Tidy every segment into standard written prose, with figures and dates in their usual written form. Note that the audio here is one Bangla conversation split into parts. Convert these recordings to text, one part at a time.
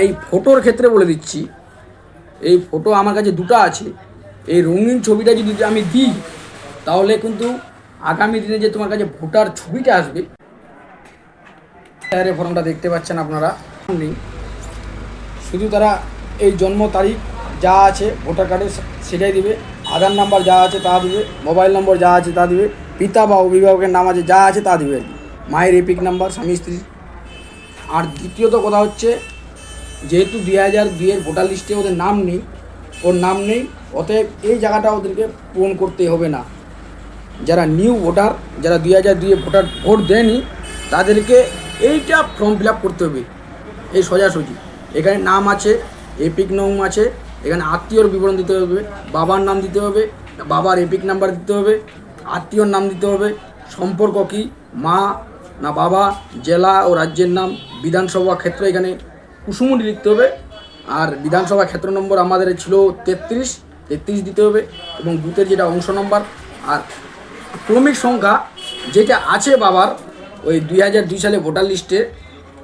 এই ফটোর ক্ষেত্রে বলে দিচ্ছি, এই ফটো আমার কাছে দুটো আছে। এই রঙিন ছবিটা যদি আমি দিই তাহলে কিন্তু আগামী দিনে যে তোমার কাছে ভোটার ছবিটা আসবে, এর ফর্মটা দেখতে পাচ্ছেন আপনারা নেই, শুধু তারা এই জন্ম তারিখ যা আছে ভোটার কার্ডে সেটাই দিবে, আধার নাম্বার যা আছে তা দিবে, মোবাইল নম্বর যা আছে তা দিবে, পিতা বা অভিভাবকের নাম আছে যা আছে তা দিবে আর কি, মায়ের এপিক নাম্বার, স্বামী স্ত্রী। আর দ্বিতীয়ত কথা হচ্ছে, যেহেতু 2002-এর ভোটার লিস্টে ওদের নাম নেই, ওর নাম নেই, অতএব এই জায়গাটা ওদেরকে পূরণ করতে হবে না। যারা নিউ ভোটার, যারা 2002-এ ভোট দেয়নি, তাদেরকে এইটা ফর্ম ফিল আপ করতে হবে। এই সোজাসুজি এখানে নাম আছে, এপিক নাম আছে, এখানে আত্মীয়র বিবরণ দিতে হবে, বাবার নাম দিতে হবে, বাবার এপিক নাম্বার দিতে হবে, আত্মীয়র নাম দিতে হবে, সম্পর্ক কী, মা না বাবা, জেলা ও রাজ্যের নাম, বিধানসভা ক্ষেত্র এখানে কুসুমুটি লিখতে হবে। আর বিধানসভা ক্ষেত্র নম্বর আমাদের ছিল 33 দিতে হবে, এবং বুথের যেটা অংশ নম্বর। আর ক্রমিক সংখ্যা যেটা আছে বাবার ওই 2002 সালে ভোটার লিস্টে,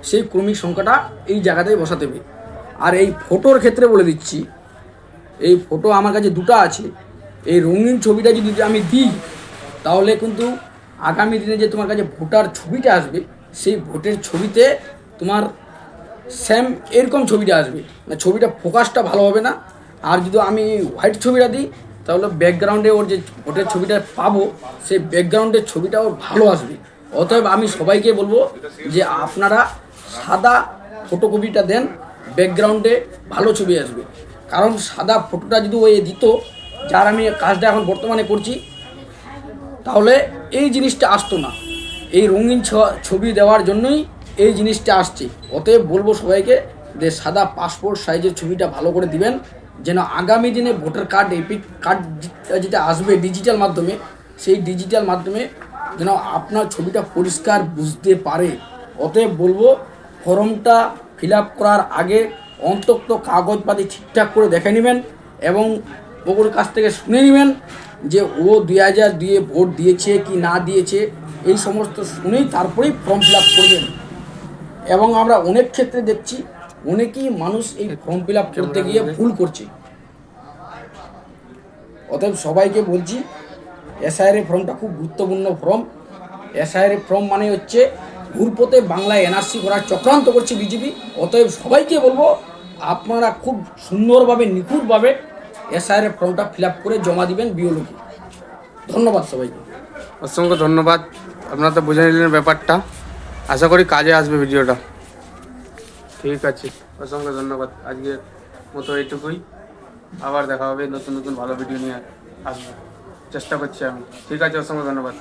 সেই ক্রমিক সংখ্যাটা এই জায়গাতেই বসাতে হবে। আর এই ফটোর ক্ষেত্রে বলে দিচ্ছি, এই ফটো আমার কাছে দুটো আছে। এই রঙিন ছবিটা যদি আমি দিই তাহলে কিন্তু আগামী দিনে যে তোমার কাছে ভোটার ছবিটা আসবে, সেই ভোটের ছবিতে তোমার সেম এরকম ছবিটা আসবে, না ছবিটা ফোকাসটা ভালো হবে না। আর যদি আমি হোয়াইট ছবিটা দিই তাহলে ব্যাকগ্রাউন্ডে ওর যে ভোটের ছবিটা পাবো, সেই ব্যাকগ্রাউন্ডের ছবিটা ওর ভালো আসবে। অতএব আমি সবাইকে বলবো যে আপনারা সাদা ফটোকপিটা দেন, ব্যাকগ্রাউন্ডে ভালো ছবি আসবে। কারণ সাদা ফটোটা যদি ওই দিত, যার আমি কাজটা এখন বর্তমানে করছি, তাহলে এই জিনিসটা আসতো না। এই রঙিন ছবি দেওয়ার জন্যই এই জিনিসটা আসছে। অতএব বলবো সবাইকে যে সাদা পাসপোর্ট সাইজের ছবিটা ভালো করে দিবেন, যেন আগামী দিনে ভোটার কার্ড, এপিক কার্ড যেটা আসবে ডিজিটাল মাধ্যমে, সেই ডিজিটাল মাধ্যমে যেন আপনার ছবিটা পরিষ্কার বুঝতে পারে। অতএব বলবো ফর্মটা ফিল আপ করার আগে অন্তত কাগজপাতি ঠিকঠাক করে দেখে নেবেন, এবং ওর কাছ থেকে শুনে নেবেন যে ও 2002-এ ভোট দিয়েছে কি না দিয়েছে, এই সমস্ত শুনেই তারপরেই ফর্ম ফিল আপ করবেন। এবং আমরা অনেক ক্ষেত্রে দেখছি অনেকেই মানুষ এই ফর্ম ফিল আপ করতে গিয়ে ভুল করছে। অতএব সবাইকে বলছি, এসআইআর ফর্মটা খুব গুরুত্বপূর্ণ ফর্ম। এসআইআর ফর্ম মানে হচ্ছে ঘুরপথে বাংলায় এনআরসি করার চক্রান্ত করছে বিজেপি। অতএব সবাইকে বলবো আপনারা খুব সুন্দরভাবে, নিখুঁতভাবে এসআইআর ফর্মটা ফিল আপ করে জমা দিবেন বিওলোকে। ধন্যবাদ সবাইকে। অসংখ্য ধন্যবাদ, আপনারা তো বুঝে নিলেন ব্যাপারটা। আশা করি কাজে আসবে ভিডিওটা। ঠিক আছে, অসংখ্য ধন্যবাদ। আজকের মতো এইটুকুই, আবার দেখা হবে নতুন নতুন ভালো ভিডিও নিয়ে আসবো, চেষ্টা করছি আমি। ঠিক আছে, অসংখ্য ধন্যবাদ।